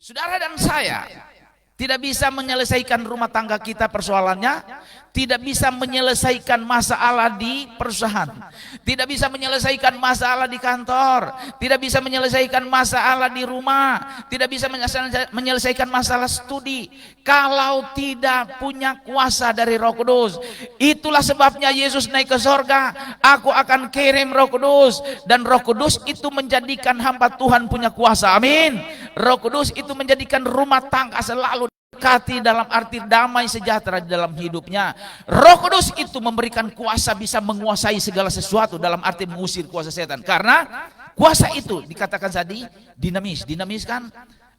Saudara dan saya tidak bisa menyelesaikan rumah tangga kita persoalannya, tidak bisa menyelesaikan masalah di perusahaan, tidak bisa menyelesaikan masalah di kantor, tidak bisa menyelesaikan masalah di rumah, tidak bisa menyelesaikan masalah studi kalau tidak punya kuasa dari Roh Kudus. Itulah sebabnya Yesus naik ke sorga, aku akan kirim Roh Kudus, dan Roh Kudus itu menjadikan hamba Tuhan punya kuasa. Amin. Roh Kudus itu menjadikan rumah tangga selalu dekati, dalam arti damai sejahtera di dalam hidupnya. Roh Kudus itu memberikan kuasa bisa menguasai segala sesuatu, dalam arti mengusir kuasa setan. Karena kuasa itu dikatakan tadi dinamis. Dinamis kan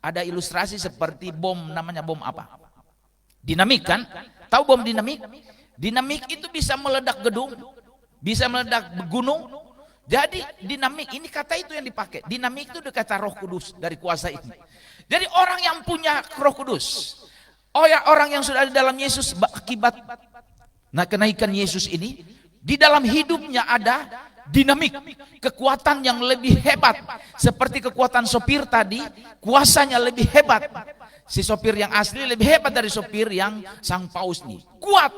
ada ilustrasi seperti bom, namanya bom apa? Dinamik kan? Tahu bom dinamik? Dinamik itu bisa meledak gedung, bisa meledak gunung. Jadi dinamik ini kata itu yang dipakai. Dinamik itu kata Roh Kudus dari kuasa ini. Jadi orang yang punya Roh Kudus, orang yang sudah di dalam Yesus, akibat kenaikan Yesus ini, di dalam hidupnya ada dinamik, kekuatan yang lebih hebat. Seperti kekuatan sopir tadi, kuasanya lebih hebat. Si sopir yang asli lebih hebat dari sopir yang sang paus nih. Kuat.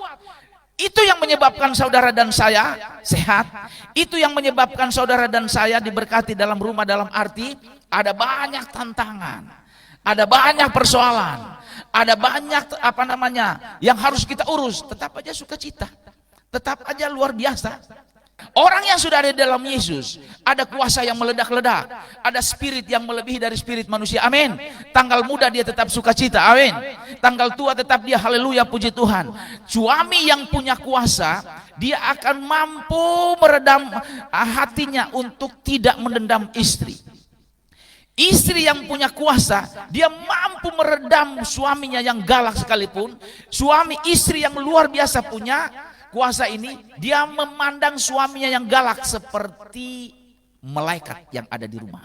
Itu yang menyebabkan saudara dan saya sehat. Itu yang menyebabkan saudara dan saya diberkati dalam rumah, dalam arti ada banyak tantangan, ada banyak persoalan, ada banyak yang harus kita urus. Tetap aja sukacita, tetap aja luar biasa. Orang yang sudah ada di dalam Yesus, ada kuasa yang meledak-ledak, ada spirit yang melebihi dari spirit manusia. Amin. Tanggal muda dia tetap sukacita. Amin. Tanggal tua tetap dia haleluya, puji Tuhan. Suami yang punya kuasa, dia akan mampu meredam hatinya untuk tidak mendendam istri. Istri yang punya kuasa, dia mampu meredam suaminya yang galak sekalipun. Suami istri yang luar biasa punya kuasa ini, dia memandang suaminya yang galak seperti malaikat yang ada di rumah.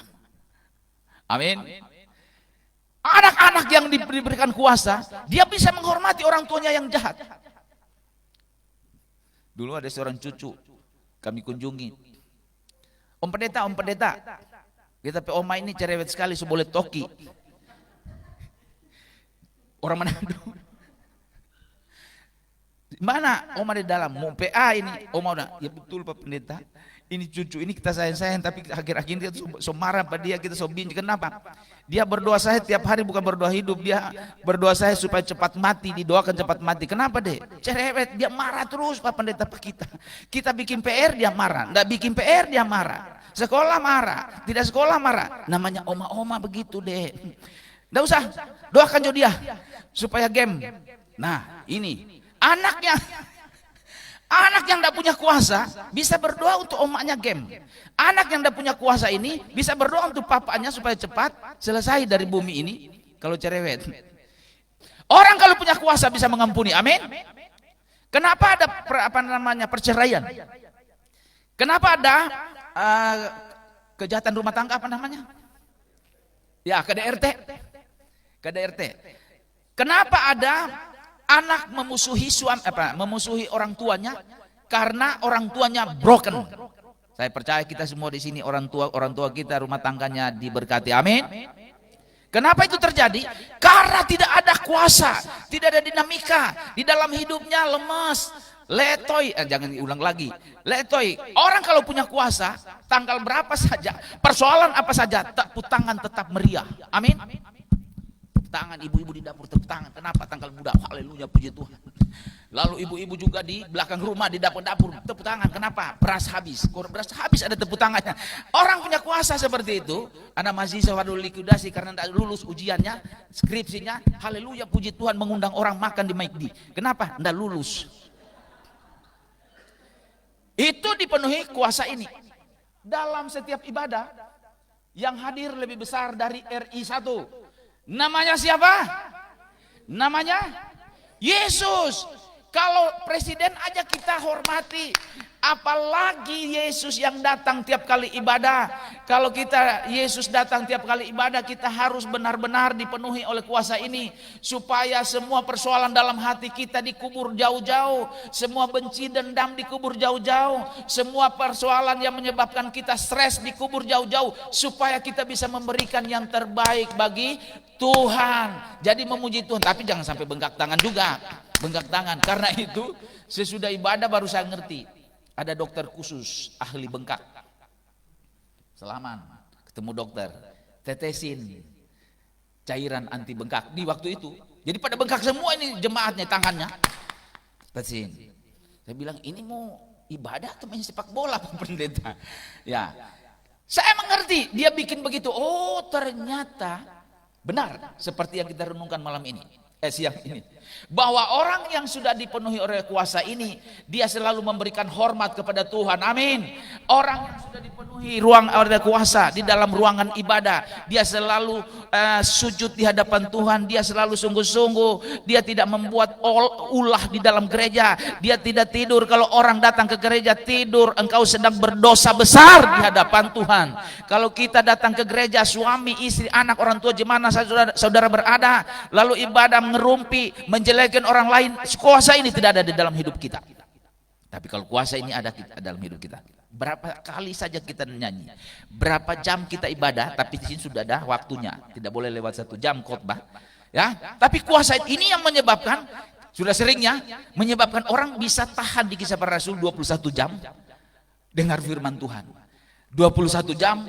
Amin. Anak-anak yang diberikan kuasa, dia bisa menghormati orang tuanya yang jahat. Dulu ada seorang cucu kami kunjungi. Om pendeta, kita oma ini cerewet sekali, seboleh toki. Orang Manado. Mana oma di dalam, mau PA ini, oma udah, ya betul Pak Pendeta, ini cucu, ini kita sayang-sayang, tapi akhir-akhir ini kita so marah pada dia, kita so benci. Kenapa? Dia berdoa saya tiap hari, bukan berdoa hidup, dia berdoa saya supaya cepat mati, didoakan cepat mati. Kenapa deh? Cerewet, dia marah terus Pak Pendeta Pak kita. Kita bikin PR dia marah, nggak bikin PR dia marah, sekolah marah, tidak sekolah marah. Namanya oma-oma begitu deh. Nggak usah, doakan jo dia supaya game. Nah ini. Anak yang tidak punya kuasa bisa berdoa untuk omaknya game. Anak yang tidak punya kuasa ini bisa berdoa untuk papanya supaya cepat selesai dari bumi ini. Kalau cerewet, orang kalau punya kuasa bisa mengampuni. Amin. Kenapa ada perceraian? Kenapa ada kejahatan rumah tangga, Ya, KDRT. Kenapa ada anak memusuhi memusuhi orang tuanya karena orang tuanya broken? Saya percaya kita semua di sini orang tua kita rumah tangganya diberkati. Amin. Kenapa itu terjadi? Karena tidak ada kuasa, tidak ada dinamika di dalam hidupnya, lemas, letoy. Jangan diulang lagi. Letoy. Orang kalau punya kuasa, tanggal berapa saja, persoalan apa saja, tepuk tangan tetap meriah. Amin. Tangan ibu-ibu di dapur tepuk tangan. Kenapa? Tanggal muda. Haleluya, puji Tuhan. Lalu ibu-ibu juga di belakang rumah di dapur-dapur tepuk tangan. Kenapa? Beras habis. Kalau beras habis ada tepuk tangannya. Orang punya kuasa seperti itu. Anak mahasiswa baru likuidasi karena tidak lulus ujiannya, skripsinya. Haleluya, puji Tuhan, mengundang orang makan di McD. Kenapa? Tidak lulus. Itu dipenuhi kuasa ini. Dalam setiap ibadah yang hadir lebih besar dari RI 1. Namanya siapa? Namanya Yesus. Kalau presiden aja kita hormati, apalagi Yesus yang datang tiap kali ibadah. Kalau Yesus datang tiap kali ibadah, kita harus benar-benar dipenuhi oleh kuasa ini, supaya semua persoalan dalam hati kita dikubur jauh-jauh, semua benci dendam dikubur jauh-jauh, semua persoalan yang menyebabkan kita stres dikubur jauh-jauh, supaya kita bisa memberikan yang terbaik bagi Tuhan. Jadi memuji Tuhan, tapi jangan sampai bengkak tangan juga. Bengkak tangan, karena itu sesudah ibadah baru saya ngerti ada dokter khusus ahli bengkak. Salaman, ketemu dokter, tetesin cairan anti bengkak di waktu itu. Jadi pada bengkak semua ini jemaatnya, tangannya tetesin. Saya bilang, ini mau ibadah atau main sepak bola Pak Pendeta? Ya, saya mengerti dia bikin begitu. Oh, ternyata benar seperti yang kita renungkan malam ini, siang ini, bahwa orang yang sudah dipenuhi oleh kuasa ini, dia selalu memberikan hormat kepada Tuhan. Amin. Orang yang sudah dipenuhi ruang oleh kuasa di dalam ruangan ibadah, dia selalu sujud di hadapan Tuhan, dia selalu sungguh-sungguh, dia tidak membuat ulah di dalam gereja, dia tidak tidur. Kalau orang datang ke gereja tidur, engkau sedang berdosa besar di hadapan Tuhan. Kalau kita datang ke gereja, suami, istri, anak, orang tua, jemaat, saudara berada, lalu ibadah mengerumpi, menjelekkan orang lain, kuasa ini tidak ada di dalam hidup kita. Tapi kalau kuasa ini ada dalam hidup kita, berapa kali saja kita nyanyi, berapa jam kita ibadah, tapi di sini sudah ada waktunya, tidak boleh lewat 1 jam khotbah, ya. Tapi kuasa ini yang menyebabkan, sudah seringnya menyebabkan orang bisa tahan di Kisah Para Rasul 21 jam dengar firman Tuhan, 21 jam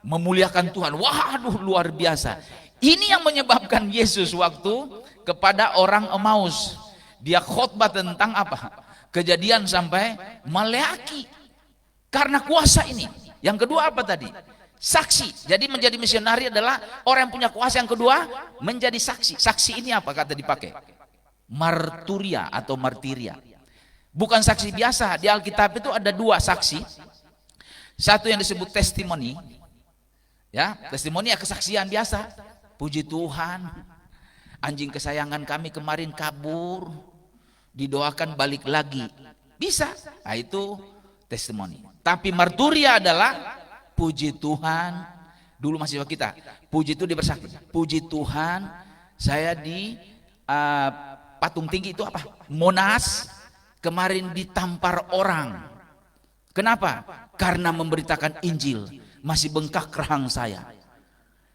memuliakan Tuhan. Waduh, luar biasa. Ini yang menyebabkan Yesus waktu kepada orang Emmaus, dia khotbah tentang apa? Kejadian sampai Maleaki, karena kuasa ini. Yang kedua apa tadi? Saksi. Jadi menjadi misionari adalah orang yang punya kuasa. Yang kedua menjadi saksi. Saksi ini apa kata dipakai? Marturia atau martiria. Bukan saksi biasa. Di Alkitab itu ada 2 saksi. Satu yang disebut testimoni, ya, testimoni ya kesaksian biasa. Puji Tuhan, anjing kesayangan kami kemarin kabur, didoakan balik lagi, bisa. Nah, itu testimoni. Tapi marturia adalah puji Tuhan. Dulu masih kita, puji itu dia bersaksi, puji Tuhan, saya di patung tinggi itu apa? Monas kemarin ditampar orang. Kenapa? Karena memberitakan Injil, masih bengkak rahang saya.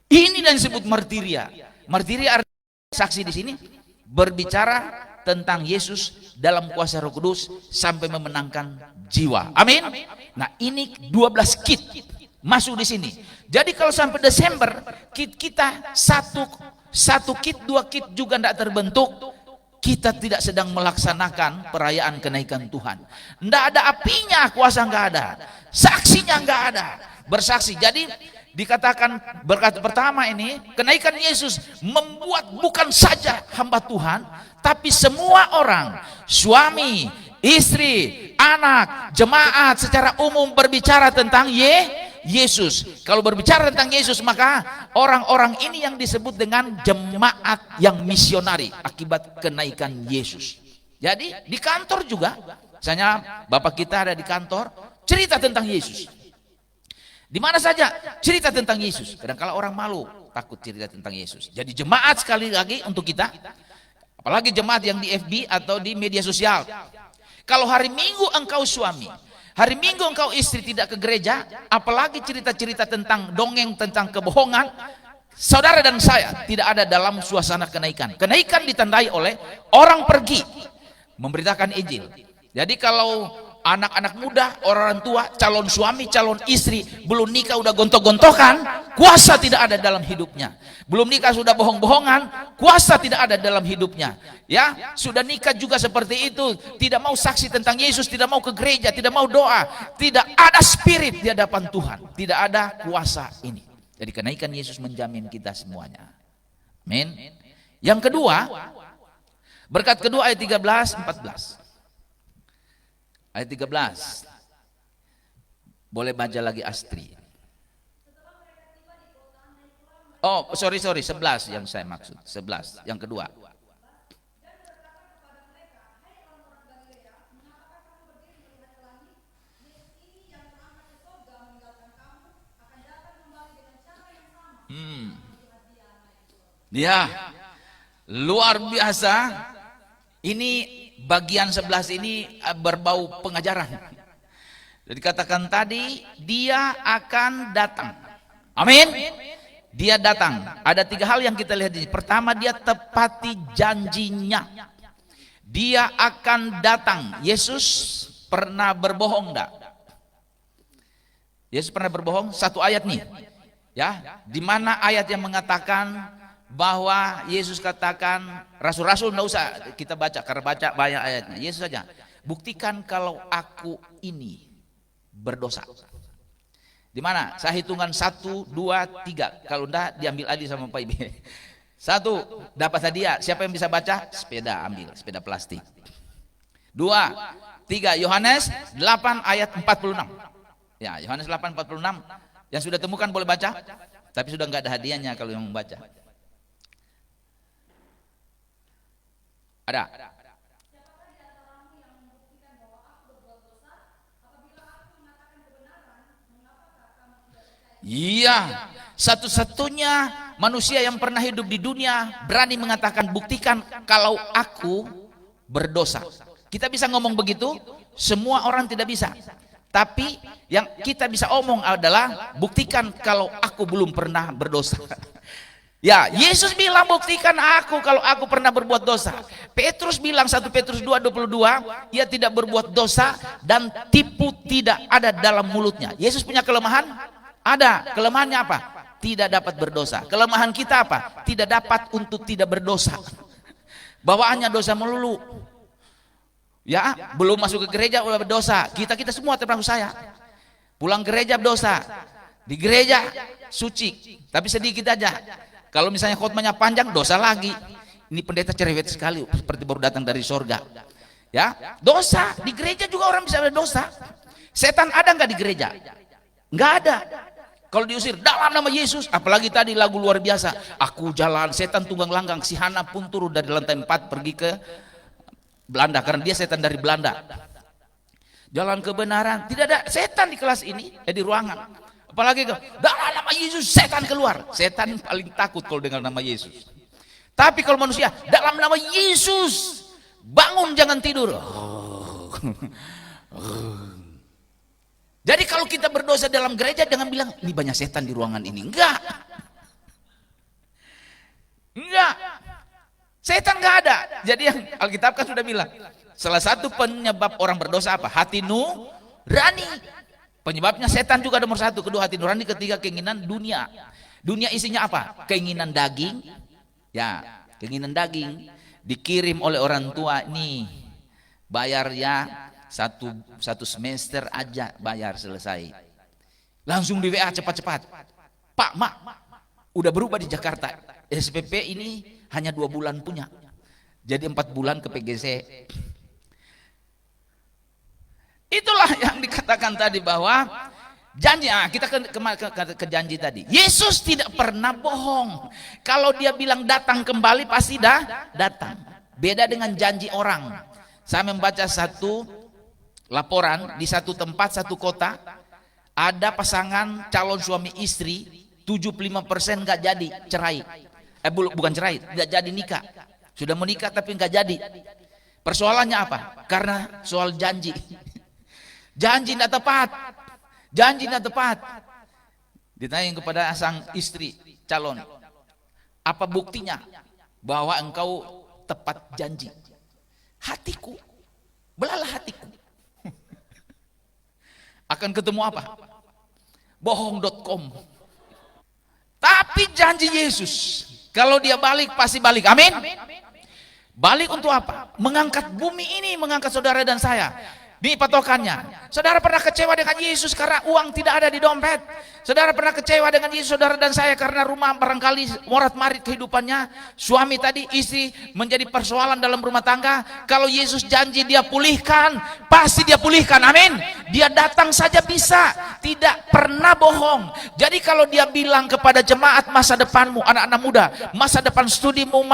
Ini dan disebut martiria. Martiria artinya saksi di sini berbicara tentang Yesus dalam kuasa Roh Kudus sampai memenangkan jiwa. Amin. Nah, ini 12 kit masuk di sini. Jadi kalau sampai Desember kit kita satu kit, 2 kit juga tidak terbentuk, kita tidak sedang melaksanakan perayaan kenaikan Tuhan. Tidak ada apinya, kuasa nggak ada, saksinya nggak ada, bersaksi. Jadi dikatakan berkat pertama ini, kenaikan Yesus membuat bukan saja hamba Tuhan, tapi semua orang, suami, istri, anak, jemaat secara umum berbicara tentang Yesus. Kalau berbicara tentang Yesus, maka orang-orang ini yang disebut dengan jemaat yang misionari akibat kenaikan Yesus. Jadi di kantor juga, misalnya bapak kita ada di kantor, cerita tentang Yesus. Di mana saja cerita tentang Yesus. Kadang-kala orang malu, takut cerita tentang Yesus. Jadi jemaat sekali lagi untuk kita, apalagi jemaat yang di FB atau di media sosial. Kalau hari Minggu engkau suami, hari Minggu engkau istri tidak ke gereja, apalagi cerita-cerita tentang dongeng, tentang kebohongan, saudara dan saya tidak ada dalam suasana kenaikan. Kenaikan ditandai oleh orang pergi memberitakan Injil. Jadi kalau anak-anak muda, orang tua, calon suami, calon istri belum nikah udah gontok-gontokan, kuasa tidak ada dalam hidupnya. Belum nikah sudah bohong-bohongan, kuasa tidak ada dalam hidupnya. Ya, sudah nikah juga seperti itu, tidak mau saksi tentang Yesus, tidak mau ke gereja, tidak mau doa, tidak ada spirit di hadapan Tuhan, tidak ada kuasa ini. Jadi kenaikan Yesus menjamin kita semuanya. Amin. Yang kedua, berkat kedua ayat 13, 14. Ayat 13. Boleh baca lagi Astri. Oh, sorry, 11 yang saya maksud. 11, yang kedua. Ya, luar biasa. Ini bagian 11 ini berbau pengajaran. Jadi katakan tadi, dia akan datang. Amin. Dia datang. Ada 3 hal yang kita lihat di sini. Pertama, dia tepati janjinya. Dia akan datang. Yesus pernah berbohong enggak? Yesus pernah berbohong? Satu ayat nih. Ya, di mana ayat yang mengatakan bahwa Yesus katakan, rasul-rasul enggak usah kita baca karena baca banyak ayatnya. Yesus saja. Buktikan kalau aku ini berdosa. Di mana? Saya hitungan 1, 2, 3. Kalau enggak diambil Adi sama Pak Ibi. 1, dapat hadiah. Siapa yang bisa baca? Sepeda, ambil sepeda plastik. 2, 3, Yohanes 8 ayat 46. Ya, Yohanes 8 46. Yang sudah temukan boleh baca. Tapi sudah enggak ada hadiahnya kalau yang membaca. Ada. Iya, satu-satunya manusia yang pernah hidup di dunia berani mengatakan, buktikan kalau aku berdosa. Kita bisa ngomong begitu, semua orang tidak bisa. Tapi yang kita bisa omong adalah, buktikan kalau aku belum pernah berdosa. Ya, Yesus bilang buktikan aku kalau aku pernah berbuat dosa. Petrus bilang 1 Petrus 2:22, ia tidak berbuat dosa dan tipu tidak ada dalam mulutnya. Yesus punya kelemahan? Ada. Kelemahannya apa? Tidak dapat berdosa. Kelemahan kita apa? Tidak dapat untuk tidak berdosa. Bawaannya dosa melulu. Ya, belum masuk ke gereja udah berdosa. Kita semua termasuk saya. Pulang gereja berdosa. Di gereja suci, tapi sedikit aja. Kalau misalnya khotbahnya panjang, dosa lagi. Ini pendeta cerewet sekali, seperti baru datang dari sorga. Ya, dosa. Di gereja juga orang bisa berdosa. Setan ada nggak di gereja? Nggak ada. Kalau diusir dalam nama Yesus, apalagi tadi lagu luar biasa. Aku jalan, setan tunggang langgang. Si Hana pun turun dari lantai 4 pergi ke Belanda, karena dia setan dari Belanda. Jalan kebenaran, tidak ada setan di kelas ini, di ruangan. Apalagi dalam nama Yesus setan keluar. Setan paling takut kalau dengar nama Yesus. Tapi kalau manusia, dalam nama Yesus bangun, jangan tidur. Jadi kalau kita berdosa dalam gereja, jangan bilang ini banyak setan di ruangan ini. Enggak. Setan enggak ada. Jadi yang Alkitab kan sudah bilang, salah satu penyebab orang berdosa apa? Hati nurani. Penyebabnya setan juga nomor 1, kedua hati nurani, ketiga keinginan dunia. Dunia isinya apa? Keinginan daging. Ya, keinginan daging. Dikirim oleh orang tua, nih bayar ya satu semester aja, bayar selesai. Langsung di WA cepat-cepat. Pak, Mak, udah berubah di Jakarta. SPP ini hanya 2 bulan punya. Jadi 4 bulan ke PGC. Itulah yang dikatakan tadi bahwa janji. Kita ke janji tadi. Yesus tidak pernah bohong. Kalau dia bilang datang kembali, pasti datang. Beda dengan janji orang. Saya membaca satu laporan di satu tempat, satu kota, ada pasangan calon suami istri 75% nggak jadi cerai. Bukan cerai, nggak jadi nikah. Sudah menikah tapi nggak jadi. Persoalannya apa? Karena soal janji. Janji tidak tepat. Janji tidak tepat. Ditanya kepada sang istri calon, apa buktinya bahwa engkau tepat janji? Hatiku, belalah hatiku. Akan ketemu apa? Bohong.com. Tapi janji Yesus, kalau dia balik pasti balik. Amin. Balik untuk apa? Mengangkat bumi ini, mengangkat saudara dan saya. Di patokannya, saudara pernah kecewa dengan Yesus karena uang tidak ada di dompet. Saudara pernah kecewa dengan Yesus, saudara dan saya, karena rumah barangkali morat-marit kehidupannya. Suami tadi, istri menjadi persoalan dalam rumah tangga. Kalau Yesus janji dia pulihkan, pasti dia pulihkan. Amin. Dia datang saja bisa, tidak pernah bohong. Jadi kalau dia bilang kepada jemaat, masa depanmu, anak-anak muda, masa depan studimu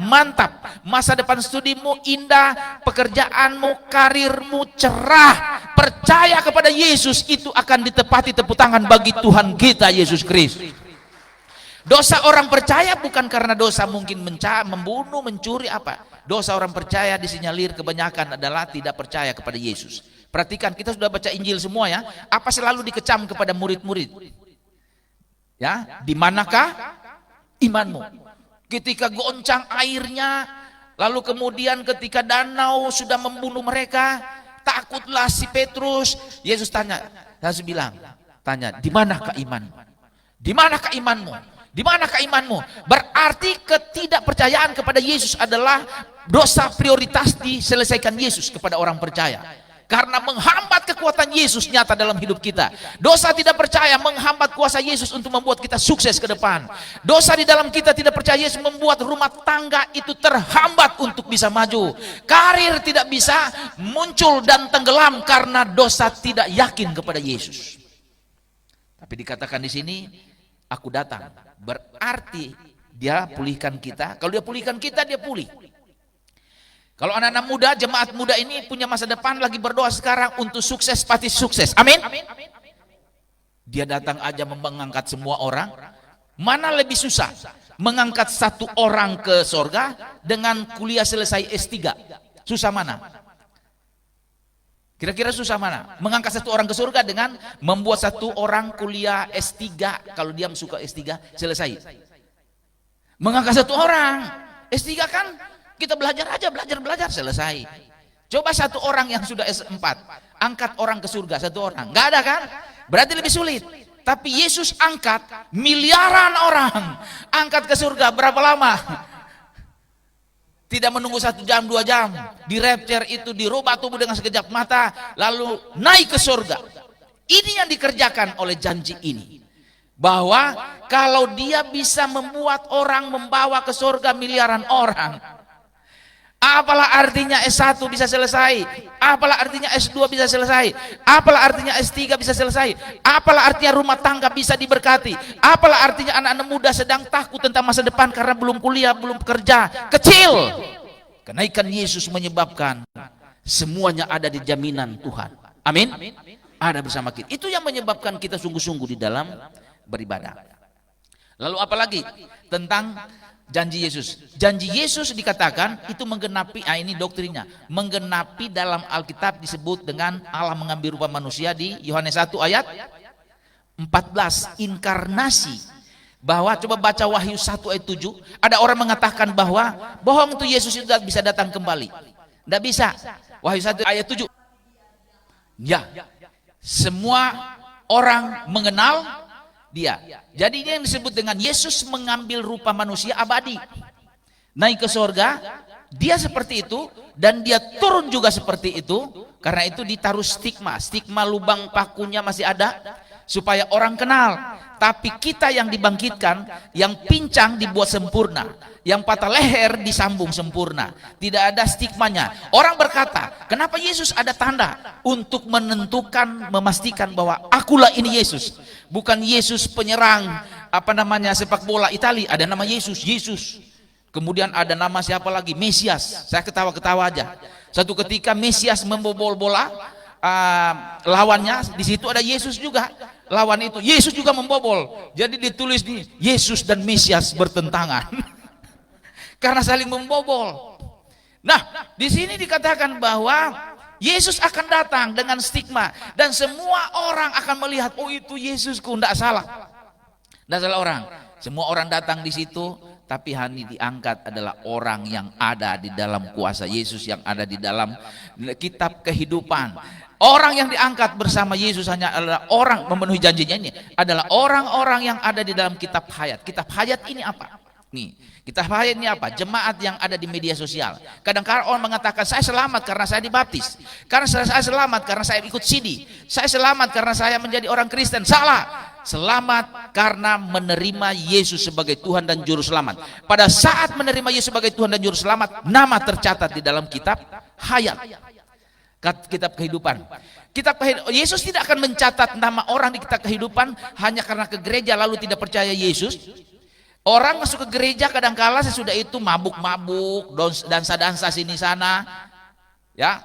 mantap, masa depan studimu indah, pekerjaanmu, karirmu cerah, percaya kepada Yesus, itu akan ditepati. Tepuk tangan bagi Tuhan kita Yesus Kristus. Dosa orang percaya bukan karena dosa mungkin membunuh, mencuri apa. Dosa orang percaya disinyalir kebanyakan adalah tidak percaya kepada Yesus. Perhatikan, kita sudah baca Injil semua ya. Apa selalu dikecam kepada murid-murid? Ya, di manakah imanmu? Ketika goncang airnya, lalu kemudian ketika danau sudah membunuh mereka, takutlah si Petrus. Yesus Yesus bilang, di manakah imanmu? Di manakah imanmu? Di manakah imanmu? Berarti ketidakpercayaan kepada Yesus adalah dosa prioritas diselesaikan Yesus kepada orang percaya. Karena menghambat kekuatan Yesus nyata dalam hidup kita. Dosa tidak percaya menghambat kuasa Yesus untuk membuat kita sukses ke depan. Dosa di dalam kita tidak percaya Yesus membuat rumah tangga itu terhambat untuk bisa maju. Karir tidak bisa muncul dan tenggelam karena dosa tidak yakin kepada Yesus. Tapi dikatakan di sini, aku datang. Berarti dia pulihkan kita. Kalau dia pulihkan kita, dia pulih. Kalau anak-anak muda, jemaat muda ini punya masa depan, lagi berdoa sekarang untuk sukses, pasti sukses. Amin. Dia datang aja mengangkat semua orang. Mana lebih susah? Mengangkat satu orang ke sorga dengan kuliah selesai S3. Susah mana? Kira-kira susah mana? Mengangkat satu orang ke surga dengan membuat satu orang kuliah S3. Kalau dia suka S3, selesai. Mengangkat satu orang S3 kan kita belajar aja, belajar, selesai. Coba satu orang yang sudah S4, angkat orang ke surga, satu orang. Nggak ada kan? Berarti lebih sulit. Tapi Yesus angkat miliaran orang. Angkat ke surga, berapa lama? Tidak menunggu 1 jam, 2 jam. Di rapture itu dirubah tubuh dengan sekejap mata, lalu naik ke surga. Ini yang dikerjakan oleh janji ini. Bahwa kalau dia bisa membuat orang membawa ke surga miliaran orang, apalah artinya S1 bisa selesai? Apalah artinya S2 bisa selesai? Apalah artinya S3 bisa selesai? Apalah artinya rumah tangga bisa diberkati? Apalah artinya anak-anak muda sedang takut tentang masa depan karena belum kuliah, belum kerja? Kecil. Kenaikan Yesus menyebabkan semuanya ada di jaminan Tuhan. Amin. Ada bersama kita. Itu yang menyebabkan kita sungguh-sungguh di dalam beribadah. Lalu apalagi tentang janji Yesus. Janji Yesus dikatakan itu menggenapi, ini doktrinnya, menggenapi dalam Alkitab disebut dengan Allah mengambil rupa manusia di Yohanes 1 ayat 14, inkarnasi. Bahwa coba baca Wahyu 1 ayat 7, ada orang mengatakan bahwa bohong itu Yesus itu bisa datang kembali. Tidak bisa. Wahyu 1 ayat 7. Ya, semua orang mengenal dia. Jadi ini yang disebut dengan Yesus mengambil rupa manusia abadi. Naik ke surga, dia seperti itu dan dia turun juga seperti itu. Karena itu ditaruh stigma. Stigma lubang pakunya masih ada supaya orang kenal. Tapi kita yang dibangkitkan, yang pincang dibuat sempurna, yang patah leher disambung sempurna. Tidak ada stigmanya. Orang berkata, kenapa Yesus ada tanda? Untuk menentukan, memastikan bahwa akulah ini Yesus. Bukan Yesus penyerang sepak bola Italia, ada nama Yesus. Kemudian ada nama siapa lagi? Mesias. Saya ketawa-ketawa aja. Satu ketika Mesias membobol bola, lawannya di situ ada Yesus juga. Lawan itu Yesus juga membobol. Jadi ditulis di Yesus dan Mesias bertentangan. Karena saling membobol. Nah, di sini dikatakan bahwa Yesus akan datang dengan stigma dan semua orang akan melihat, oh itu Yesusku, tidak salah. Tidak salah orang. Semua orang datang di situ, tapi hanya diangkat adalah orang yang ada di dalam kuasa Yesus, yang ada di dalam kitab kehidupan. Orang yang diangkat bersama Yesus hanya adalah orang memenuhi janjinya ini, adalah orang-orang yang ada di dalam kitab hayat. Kitab hayat ini apa? Nih, kitab hayat ini apa? Jemaat yang ada di media sosial. Kadang-kadang orang mengatakan, saya selamat karena saya dibaptis. Karena saya selamat karena saya ikut CD. Saya selamat karena saya menjadi orang Kristen. Salah. Selamat karena menerima Yesus sebagai Tuhan dan Juru Selamat. Pada saat menerima Yesus sebagai Tuhan dan Juru Selamat, nama tercatat di dalam kitab hayat. Kitab kehidupan. Yesus tidak akan mencatat nama orang di kitab kehidupan hanya karena ke gereja lalu tidak percaya Yesus. Orang masuk ke gereja kadang-kala sesudah itu mabuk-mabuk, dansa-dansa sini sana, ya,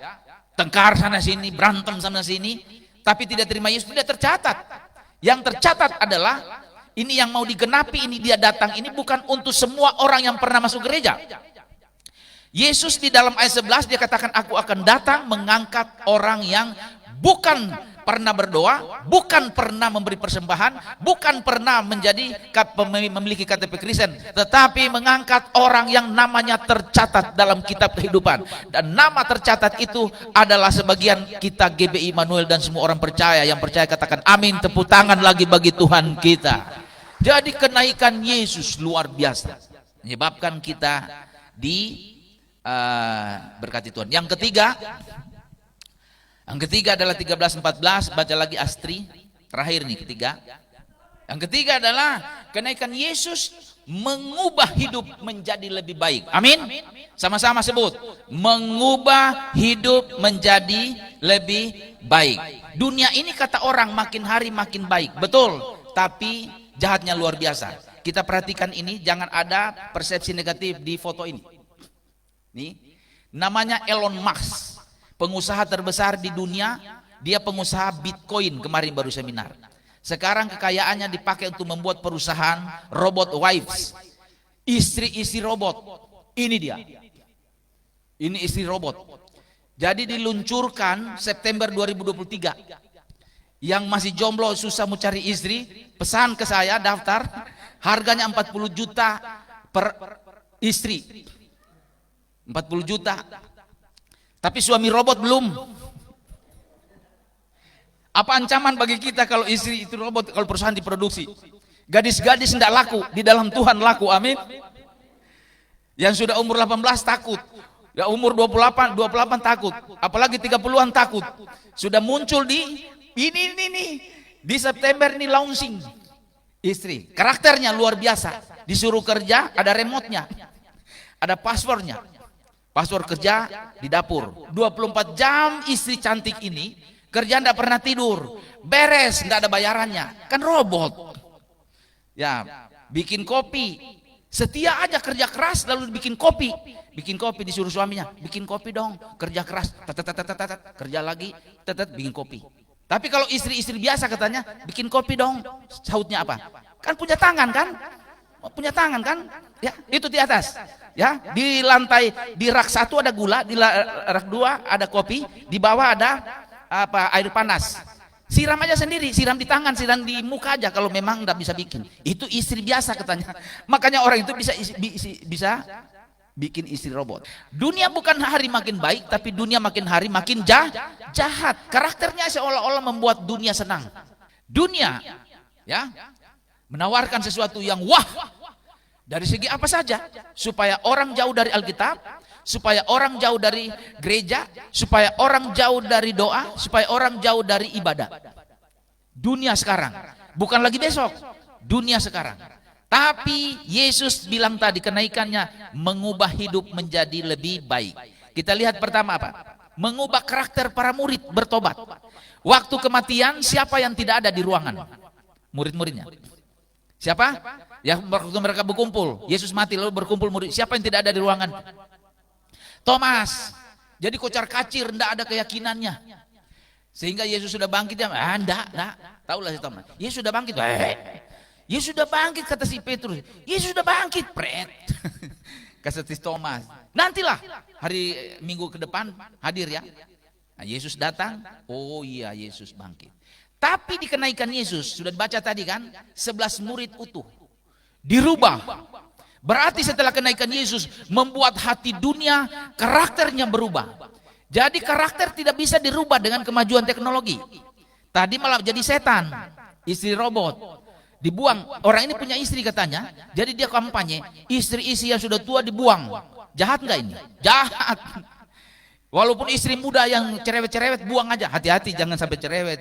tengkar sana sini, berantem sana sini, tapi tidak terima Yesus, tidak tercatat. Yang tercatat adalah Ini yang mau digenapi, ini dia datang. Ini bukan untuk semua orang yang pernah masuk gereja. Yesus di dalam ayat 11 dia katakan, aku akan datang mengangkat orang yang bukan pernah berdoa, bukan pernah memberi persembahan, bukan pernah memiliki KTP Kristen, tetapi mengangkat orang yang namanya tercatat dalam kitab kehidupan. Dan nama tercatat itu adalah sebagian kita GBI Immanuel dan semua orang percaya. Yang percaya katakan amin, tepuk tangan lagi bagi Tuhan kita. Jadi kenaikan Yesus luar biasa, menyebabkan kita berkati Tuhan. Yang ketiga adalah 13:14, baca lagi Astri, terakhir nih ketiga. Yang ketiga adalah kenaikan Yesus mengubah hidup menjadi lebih baik. Amin. Sama-sama sebut, mengubah hidup menjadi lebih baik. Dunia ini kata orang makin hari makin baik, betul, tapi jahatnya luar biasa. Kita perhatikan ini, jangan ada persepsi negatif di foto ini. Nih, namanya Elon Musk, pengusaha terbesar di dunia. Dia pengusaha Bitcoin, kemarin baru seminar. Sekarang kekayaannya dipakai untuk membuat perusahaan robot wives, istri-istri robot. Ini dia, ini istri robot. Jadi diluncurkan September 2023. Yang masih jomblo susah mau cari istri, pesan ke saya, daftar. Harganya 40 juta per istri, 40 juta. Tapi suami robot belum. Apa ancaman bagi kita kalau istri itu robot, kalau perusahaan diproduksi? Gadis-gadis tidak laku, di dalam Tuhan laku, amin. Yang sudah umur 18 takut, ya umur 28 takut, apalagi 30-an takut. Sudah muncul di di September ini launching istri. Karakternya luar biasa. Disuruh kerja, ada remote-nya, ada passwordnya. Password kerja di dapur. 24 jam istri cantik ini kerja, tidak pernah tidur, beres, tidak ada bayarannya, kan robot. Ya, bikin kopi, setia aja kerja keras, lalu bikin kopi disuruh suaminya, bikin kopi dong, kerja keras, kerja lagi, bikin kopi. Tapi kalau istri-istri biasa katanya, bikin kopi dong, sahutnya apa? Kan punya tangan kan? Punya tangan kan? Ya, itu di atas. Ya, di lantai, di rak 1 ada gula, di rak 2 ada kopi, di bawah ada air panas. Siram aja sendiri, siram di tangan, siram di muka aja kalau memang enggak bisa bikin. Itu istri biasa katanya. Makanya orang itu bisa bikin istri robot. Dunia bukan hari makin baik, tapi dunia makin hari makin jahat. Karakternya seolah-olah membuat dunia senang. Dunia ya menawarkan sesuatu yang wah dari segi apa saja, supaya orang jauh dari Alkitab, supaya orang jauh dari gereja, supaya orang jauh dari doa, supaya orang jauh dari ibadah. Dunia sekarang, bukan lagi besok, dunia sekarang. Tapi Yesus bilang tadi kenaikannya mengubah hidup menjadi lebih baik. Kita lihat pertama apa? Mengubah karakter para murid bertobat. Waktu kematian siapa yang tidak ada di ruangan? Murid-muridnya. Siapa? Ya, waktu mereka berkumpul, Yesus mati lalu berkumpul murid. Siapa yang tidak ada di ruangan? Thomas. Jadi kocar kacir, tidak ada keyakinannya. Sehingga Yesus sudah bangkit, ya, enggak. Tahulah si Thomas. Yesus sudah bangkit. Yesus sudah bangkit, kata si Petrus. Yesus sudah bangkit, pret. Kata si Thomas. Nantilah hari Minggu ke depan hadir ya. Nah, Yesus datang. Oh iya, Yesus bangkit. Tapi di kenaikan Yesus sudah dibaca tadi kan, 11 murid utuh dirubah. Berarti setelah kenaikan Yesus membuat hati dunia, karakternya berubah. Jadi karakter tidak bisa dirubah dengan kemajuan teknologi. Tadi malah jadi setan, istri robot. Dibuang, orang ini punya istri katanya, jadi dia kampanye, istri-istri yang sudah tua dibuang. Jahat nggak ini? Jahat. Walaupun istri muda yang cerewet-cerewet, buang aja. Hati-hati jangan sampai cerewet.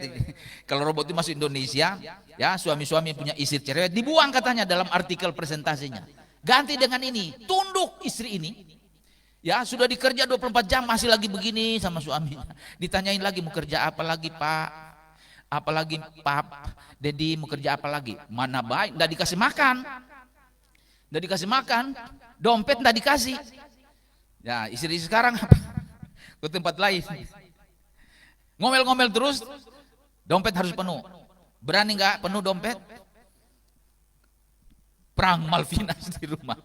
Kalau robot itu masuk Indonesia, ya suami-suami yang punya istri cerewet, dibuang katanya dalam artikel presentasinya. Ganti dengan ini, tunduk istri ini. Ya sudah dikerja 24 jam masih lagi begini sama suaminya. Ditanyain lagi mau kerja apa lagi Pak? Apalagi Pap, Dedi mau kerja apa lagi? Mana baik, nggak dikasih makan. Nggak dikasih makan, dompet nggak dikasih. Ya istri sekarang apa? Ke tempat lain. Ngomel-ngomel terus, dompet harus penuh. Berani nggak penuh dompet? perang Malvinas di rumah.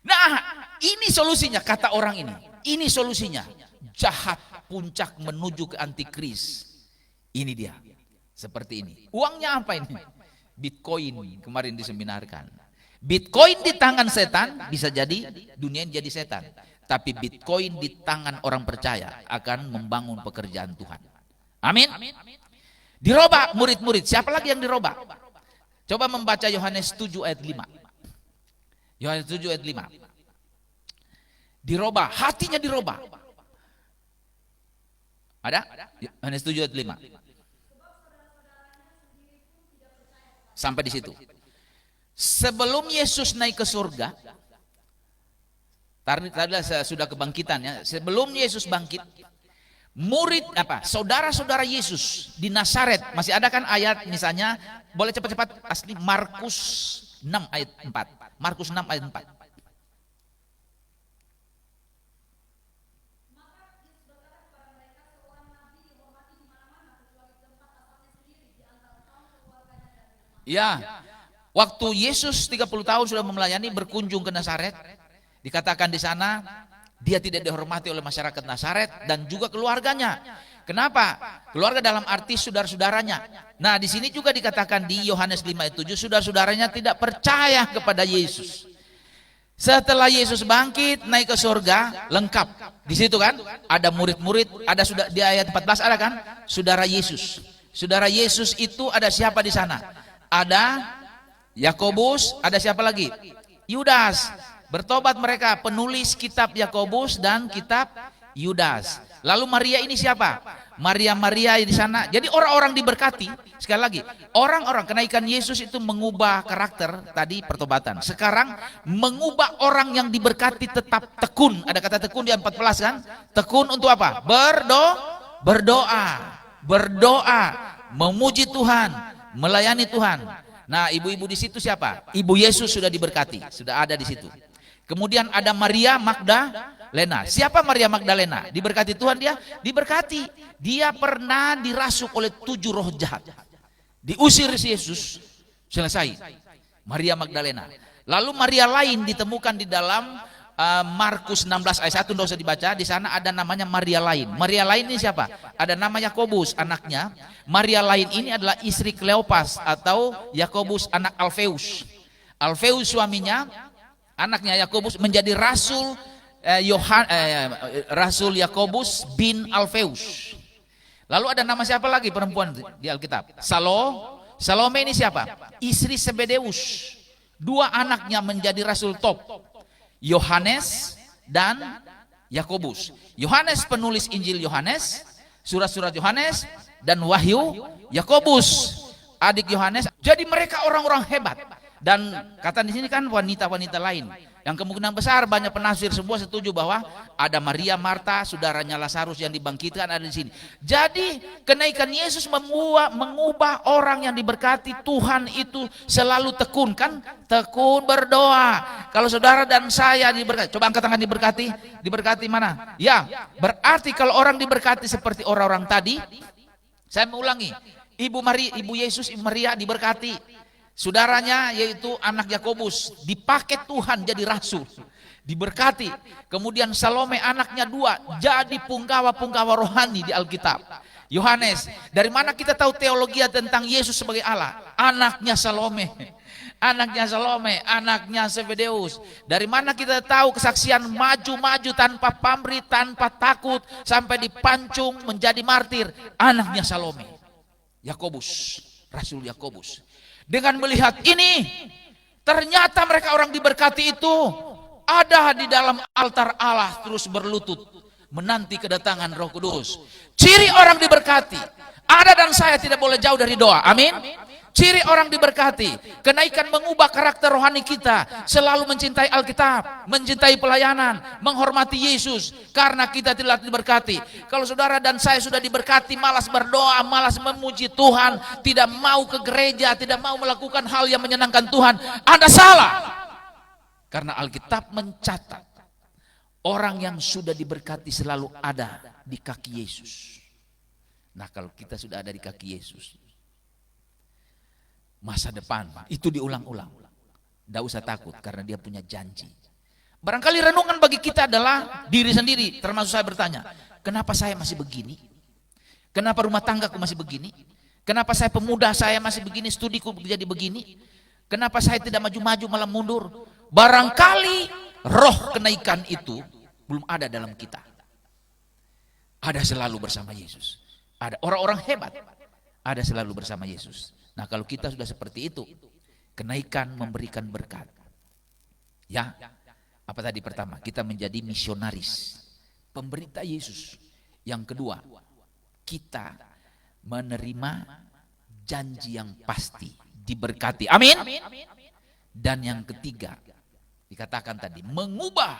Nah, ini solusinya, kata orang ini. Ini solusinya. Jahat puncak menuju ke antikris. Ini dia. Seperti ini. Uangnya apa ini? Bitcoin, kemarin diseminarkan. Bitcoin di tangan setan bisa jadi dunia ini jadi setan. Tapi Bitcoin di tangan orang percaya akan membangun pekerjaan Tuhan. Amin. Dirobak murid-murid. Siapa lagi yang dirobak? Coba membaca Yohanes 7 ayat 5. Yohanes 7 ayat 5. Dirobak, hatinya dirobak. Ada? Yohanes 7 ayat 5. Sampai di situ. Sebelum Yesus naik ke surga, tadi sudah kebangkitan ya. Sebelum Yesus bangkit, murid saudara-saudara Yesus di Nazaret, masih ada kan ayat misalnya, boleh cepat-cepat asli Markus 6 ayat 4. Markus 6 ayat 4. Ya, waktu Yesus 30 tahun sudah melayani, berkunjung ke Nazaret, dikatakan di sana dia tidak dihormati oleh masyarakat Nazaret dan juga keluarganya. Kenapa? Keluarga dalam arti saudara-saudaranya. Nah, di sini juga dikatakan di Yohanes 5 ayat 7, saudara-saudaranya tidak percaya kepada Yesus. Setelah Yesus bangkit naik ke surga, lengkap. Di situ kan ada murid-murid, ada sudah di ayat 14 ada kan? Saudara Yesus. Saudara Yesus itu ada siapa di sana? Ada Yakobus, ada siapa lagi? Yudas. Bertobat mereka, penulis kitab Yakobus dan kitab Yudas. Lalu Maria ini siapa? Maria di sana. Jadi orang-orang diberkati. Sekali lagi, orang-orang, kenaikan Yesus itu mengubah karakter tadi pertobatan. Sekarang mengubah orang yang diberkati tetap tekun. Ada kata tekun di 14 kan? Tekun untuk apa? Berdoa, memuji Tuhan, melayani Tuhan. Nah, ibu-ibu di situ siapa? Ibu Yesus sudah diberkati, sudah ada di situ. Kemudian ada Maria Magdalena. Siapa Maria Magdalena? Diberkati Tuhan dia? Diberkati. Dia pernah dirasuk oleh 7 roh jahat. Diusir Yesus, selesai. Maria Magdalena. Lalu Maria lain ditemukan di dalam Markus 16 ayat 1, tidak usah dibaca. Di sana ada namanya Maria lain. Maria lain ini siapa? Ada nama Yakobus anaknya. Maria lain ini adalah istri Kleopas atau Yakobus anak Alfeus. Alfeus suaminya, anaknya Yakobus menjadi rasul Rasul Yakobus bin Alfeus. Lalu ada nama siapa lagi perempuan di Alkitab? Salome ini siapa? Istri Sebedeus. 2 anaknya menjadi rasul top. Yohanes dan Yakobus. Yohanes penulis Injil Yohanes, surat-surat Yohanes dan Wahyu. Yakobus adik Yohanes. Jadi mereka orang-orang hebat. Dan kata di sini kan wanita-wanita lain yang kemungkinan besar banyak penafsir semua setuju bahwa ada Maria, Marta, saudaranya Lazarus yang dibangkitkan ada di sini. Jadi kenaikan Yesus mengubah orang yang diberkati. Tuhan itu selalu tekun kan? Tekun berdoa. Kalau saudara dan saya diberkati, coba angkat tangan diberkati. Diberkati mana? Ya, berarti kalau orang diberkati seperti orang-orang tadi, saya mengulangi, Ibu Yesus, Ibu Maria diberkati. Saudaranya yaitu anak Yakobus dipakai Tuhan jadi rasul, diberkati. Kemudian Salome anaknya 2 jadi punggawa-punggawa rohani di Alkitab. Yohanes, dari mana kita tahu teologi tentang Yesus sebagai Allah? Anaknya Salome, anaknya Zebedeus. Dari mana kita tahu kesaksian maju-maju tanpa pamrih, tanpa takut sampai dipancung menjadi martir? Anaknya Salome, Yakobus, Rasul Yakobus. Dengan melihat ini, ternyata mereka orang diberkati itu ada di dalam altar Allah terus berlutut menanti kedatangan Roh Kudus. Ciri orang diberkati, ada dan saya tidak boleh jauh dari doa. Amin. Ciri orang diberkati, kenaikan mengubah karakter rohani kita, selalu mencintai Alkitab, mencintai pelayanan, menghormati Yesus, karena kita tidak diberkati. Kalau saudara dan saya sudah diberkati, malas berdoa, malas memuji Tuhan, tidak mau ke gereja, tidak mau melakukan hal yang menyenangkan Tuhan, Anda salah. Karena Alkitab mencatat, orang yang sudah diberkati selalu ada di kaki Yesus. Nah, kalau kita sudah ada di kaki Yesus, masa depan itu diulang-ulang. Tidak usah takut karena dia punya janji. Barangkali renungan bagi kita adalah diri sendiri, termasuk saya bertanya, kenapa saya masih begini? Kenapa rumah tanggaku masih begini? Kenapa saya pemuda saya masih begini, studiku jadi begini? Kenapa saya tidak maju-maju malah mundur? Barangkali roh kenaikan itu belum ada dalam kita. Ada selalu bersama Yesus. Ada orang-orang hebat, ada selalu bersama Yesus. Nah, kalau kita sudah seperti itu, kenaikan memberikan berkat. Ya, apa tadi pertama? Kita menjadi misionaris, pemberita Yesus. Yang kedua, kita menerima janji yang pasti, diberkati. Amin. Dan yang ketiga, dikatakan tadi, mengubah